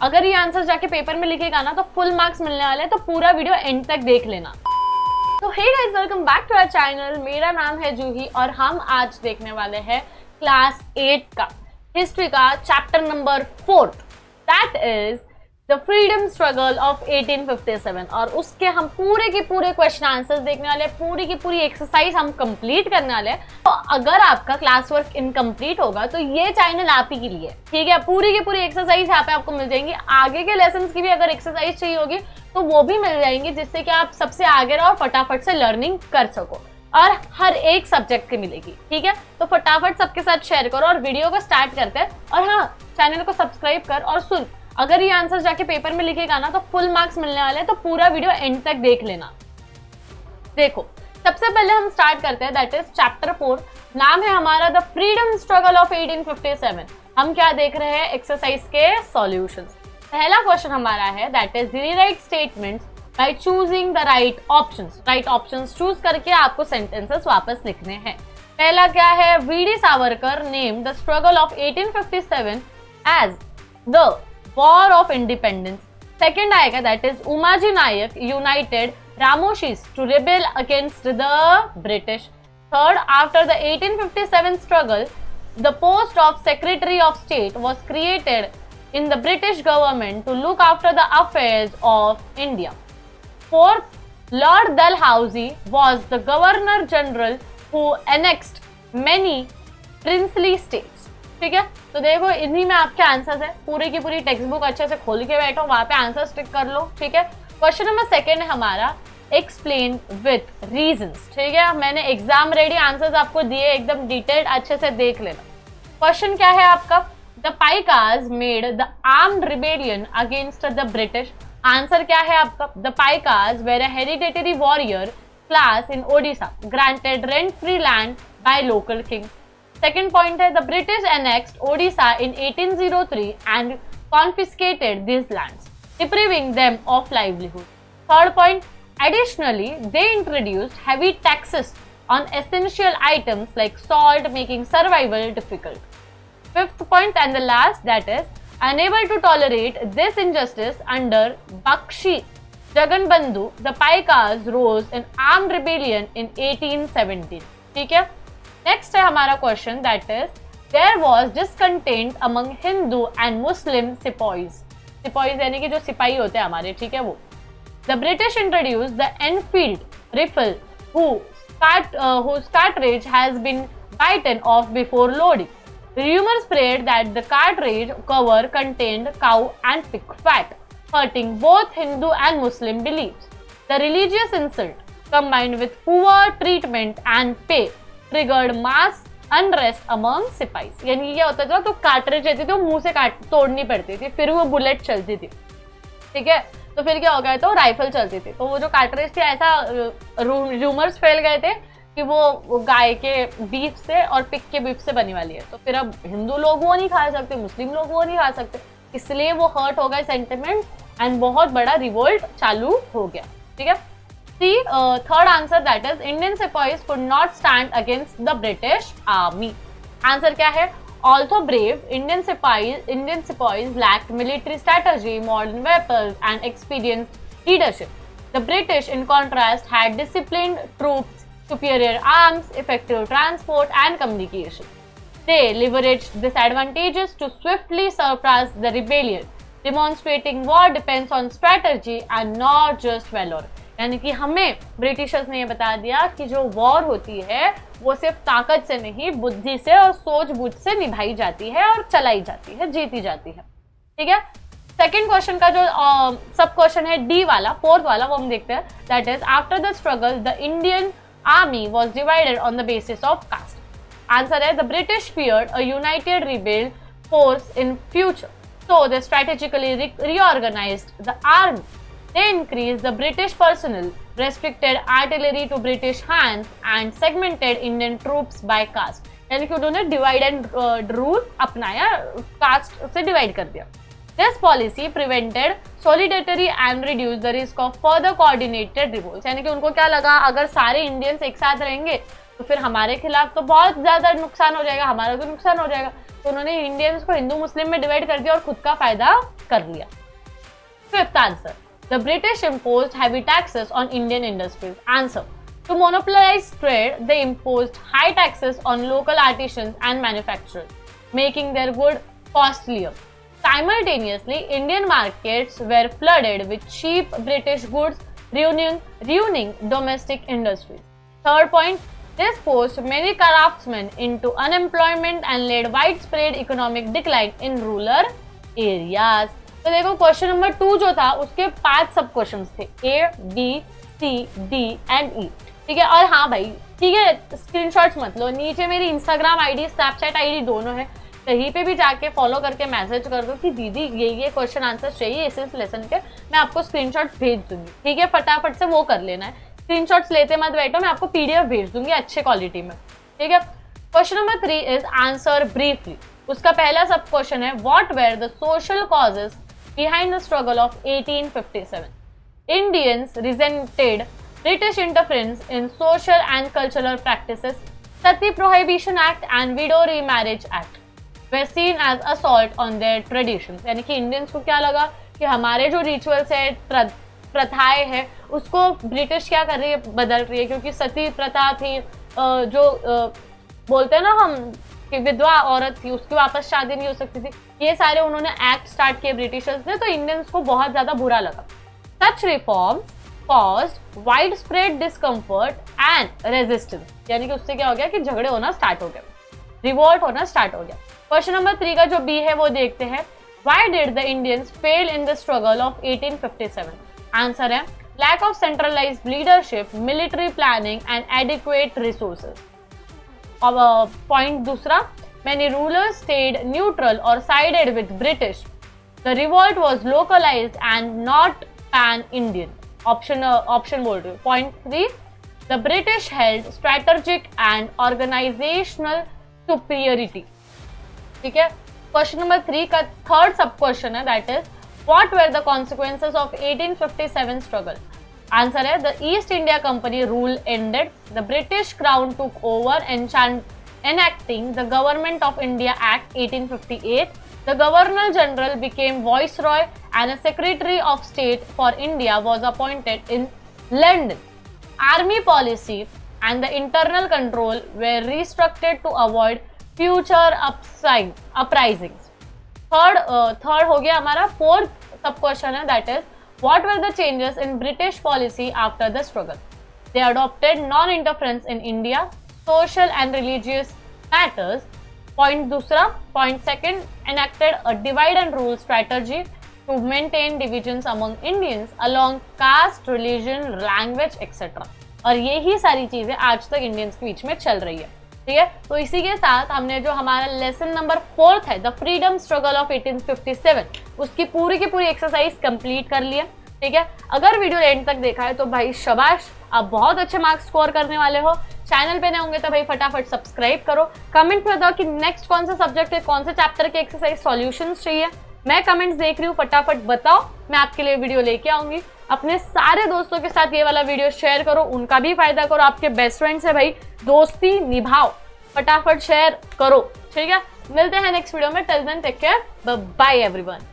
अगर ये आंसर जाके पेपर में लिखेगा ना तो फुल मार्क्स मिलने वाले हैं, तो पूरा वीडियो एंड तक देख लेना। तो hey guys, welcome back to our channel. मेरा नाम है जूही और हम आज देखने वाले हैं क्लास 8 का हिस्ट्री का chapter number 4, that is the freedom struggle of 1857। और उसके हम पूरे के पूरे क्वेश्चन आंसर्स देखने वाले हैं, पूरी की पूरी एक्सरसाइज हम कंप्लीट करने वाले हैं। तो अगर आपका क्लास वर्क इनकम्प्लीट होगा तो ये चैनल आप ही के लिए, ठीक है। पूरी की पूरी एक्सरसाइज यहाँ पे आपको मिल जाएंगी। आगे के लेसन की भी अगर एक्सरसाइज चाहिए होगी तो वो भी मिल जाएंगी, जिससे कि आप सबसे आगे रहो और फटाफट से लर्निंग कर सको, और हर एक सब्जेक्ट की मिलेगी, ठीक है। तो फटाफट सबके साथ शेयर करो और वीडियो को स्टार्ट करते हैं। और हाँ, चैनल को सब्सक्राइब कर और सुन, अगर ये आंसर जाके पेपर में लिखेगा ना तो फुल मार्क्स मिलने वाले हैं, तो पूरा वीडियो एंड तक देख लेना। देखो, सबसे पहले हम स्टार्ट करते हैं, दैट इज चैप्टर 4। नाम है हमारा द फ्रीडम स्ट्रगल ऑफ 1857। हम क्या देख रहे हैं? एक्सरसाइज के सॉल्यूशंस। पहला क्वेश्चन हमारा है, that is rewrite statements by choosing the right options. Right options choose करके आपको सेंटेंसेस वापस लिखने हैं। पहला क्या है? V D. Savarkar name the struggle of 1857 as the war of independence. Second आएगा, that is Umaji Naik united Ramoshis to rebel against the British. Third, after the 1857 struggle the post of secretary of state was created in the British government to look after the affairs of India. Fourth, Lord Dalhousie was the Governor General who annexed many princely states. ठीक है, तो देखो इन्हीं में आपके answers है। पूरी की पूरी टेक्स्ट बुक अच्छे से खोल के बैठो, वहां पे आंसर टिक कर लो, ठीक है। क्वेश्चन नंबर 2 है हमारा, एक्सप्लेन विथ रीजंस। ठीक है, मैंने एग्जाम रेडी आंसर्स आपको दिए, एकदम डिटेल्ड, अच्छे से देख लेना। क्वेश्चन क्या है आपका? The Paikas made the armed rebellion against the British. Answer क्या है आपका? The Paikas were a hereditary warrior class in Odisha, granted rent-free land by local king. Second point है, the British annexed Odisha in 1803 and confiscated these lands, depriving them of livelihood. Third point, additionally, they introduced heavy taxes on essential items like salt, making survival difficult. Fifth point and the last, that is unable to tolerate this injustice under Bakshi Jaganbandhu, the Paikas rose in armed rebellion in 1817. ठीक है, next है हमारा question, that is there was discontent among Hindu and Muslim sepoys. Sepoys यानी कि जो सिपाही होते हैं हमारे, ठीक है, वो। The British introduce the Enfield rifle whose cartridge has been bitten off before loading. Rumors spread that the cartridge cover contained cow and pig fat, hurting both Hindu and Muslim beliefs. The religious insult, combined with poor treatment and pay, triggered mass unrest among सिपाहीज। यानी क्या होता था, तो cartridge रहती थी वो मुंह से तोड़नी पड़ती थी, फिर वो बुलेट चलती थी, ठीक है। तो फिर क्या हो गया, तो राइफल चलती थी। तो वो जो कार्ट्रिज थी, ऐसा रूमर्स फैल गए थे कि वो गाय के बीफ से और पिग के बीफ से बनी वाली है। तो फिर अब हिंदू लोग वो नहीं खा सकते, मुस्लिम लोग वो नहीं खा सकते, इसलिए वो हर्ट हो गए सेंटिमेंट एंड बहुत बड़ा रिवोल्ट चालू हो गया, ठीक है। C third answer, that is Indian sepoys could not stand against the British army. Answer क्या है? Although brave, Indian sepoys lacked military strategy, modern weapons and experienced leadership. The British, in contrast, had disciplined troops, superior arms, effective transport and communication. They leveraged these advantages to swiftly suppress the rebellion, demonstrating war depends on strategy and not just valor. यानी कि हमें Britishers ने ये बता दिया कि जो war होती है वो सिर्फ ताकत से नहीं, बुद्धि से और सूझबूझ से निभाई जाती है और चलाई जाती है, जीती जाती है, ठीक है। सेकेंड क्वेश्चन का जो सब क्वेश्चन है डी वाला, फोर्थ वाला, वो हम देखते हैं, that is after the struggle the Indian army was divided on the basis of caste. Answer है, the British feared a united rebel force in future, so they strategically reorganized the army. They increased the British personnel, restricted artillery to British hands and segmented Indian troops by caste. यानी कि उन्होंने divide and rule अपनाया, cast से divide कर दिया। This policy prevented solidarity and reduced the risk of further coordinated revolts. यानी कि उनको क्या लगा, अगर सारे इंडियंस एक साथ रहेंगे तो फिर हमारे खिलाफ तो बहुत ज्यादा नुकसान हो जाएगा, हमारा तो नुकसान हो जाएगा। तो उन्होंने इंडियंस को हिंदू मुस्लिम में डिवाइड कर दिया और खुद का फायदा कर लिया। Fifth answer, the British imposed heavy taxes on Indian industries. Answer, to monopolize trade, they imposed high taxes on local artisans and manufacturers, making their good costlier. Simultaneously, Indian markets were flooded with cheap British goods, ruining domestic industries. Third point, this forced many craftsmen into unemployment and led widespread economic decline in rural areas. तो देखो question number 2 जो था उसके 5 सब question थे, A, B, C, D and E, ठीक है। और हाँ भाई ठीक है, स्क्रीनशॉट्स मत लो, नीचे मेरी इंस्टाग्राम आईडी, स्नैपचैट आईडी दोनों है, कहीं पे भी जाके फॉलो करके मैसेज कर दो कि दीदी ये क्वेश्चन आंसर चाहिए इस लेसन के, मैं आपको स्क्रीनशॉट भेज दूंगी, ठीक है। फटाफट से वो कर लेना है, स्क्रीनशॉट्स लेते मत बैठो, मैं आपको पीडीएफ भेज दूंगी अच्छे क्वालिटी में, ठीक है। Question number 3 is answer briefly. उसका पहला सब क्वेश्चन है, what were the social causes behind the struggle of 1857? Indians resented British interference in social and cultural practices. Sati Prohibition Act and Widow Remarriage Act were seen as assault on their traditions. यानी कि Indians को क्या लगा कि हमारे जो rituals है, प्रथाएं है, उसको ब्रिटिश क्या कर रही है, बदल रही है, क्योंकि सती प्रथा थी, जो बोलते हैं ना हम कि विधवा औरत थी, उसकी वापस शादी नहीं हो सकती थी, ये सारे उन्होंने एक्ट स्टार्ट किए ब्रिटिशर्स ने, तो इंडियंस को बहुत ज्यादा बुरा लगा। Such reforms caused widespread discomfort and resistance, यानी कि उससे क्या हो गया कि झगड़े होना स्टार्ट हो गए, रिवोल्ट होना स्टार्ट हो गया। क्वेश्चन नंबर 3 का जो बी है वो देखते हैं, Why did the Indians fail in the struggle of 1857? Answer है, lack of centralized leadership, military planning and adequate resources. अब पॉइंट दूसरा, many rulers stayed neutral or sided with British. The revolt was localized and not pan-Indian. Option बोल रही हूँ। Point 3, the British held strategic and organizational superiority. ठीक है। Question number 3 का third sub question है, that is what were the consequences of 1857 struggle? Answer है, the East India Company rule ended, the British crown took over enacting the Government of India Act 1858. The Governor General became Viceroy and a Secretary of State for India was appointed in London. Army policy and the internal control were restructured to avoid future uprisings. Third हो गया हमारा। Fourth sub question है, that is what were the changes in British policy after the struggle? They adopted non interference in India, social and religious matters. Point दूसरा, point second, enacted a divide and rule strategy to maintain divisions among Indians along caste, religion, language, etc. और यही सारी चीजें आज तक Indians के बीच में चल रही है, ठीक है। तो इसी के साथ हमने जो हमारा लेसन नंबर 4 है, द फ्रीडम स्ट्रगल ऑफ 1857, उसकी पूरी की पूरी एक्सरसाइज कंप्लीट कर लिया, ठीक है। अगर वीडियो एंड तक देखा है तो भाई शाबाश, आप बहुत अच्छे मार्क्स स्कोर करने वाले हो। चैनल पे नए होंगे तो भाई फटाफट सब्सक्राइब करो। कमेंट में बताओ कि नेक्स्ट कौन सा सब्जेक्ट है, कौन से चैप्टर के एक्सरसाइज सॉल्यूशंस चाहिए। मैं कमेंट्स देख रही हूँ, फटाफट बताओ, मैं आपके लिए वीडियो लेके आऊंगी। अपने सारे दोस्तों के साथ ये वाला वीडियो शेयर करो, उनका भी फायदा करो। आपके बेस्ट फ्रेंड से भाई दोस्ती निभाओ, फटाफट शेयर करो, ठीक है। मिलते हैं नेक्स्ट वीडियो में, till then take care, bye everyone.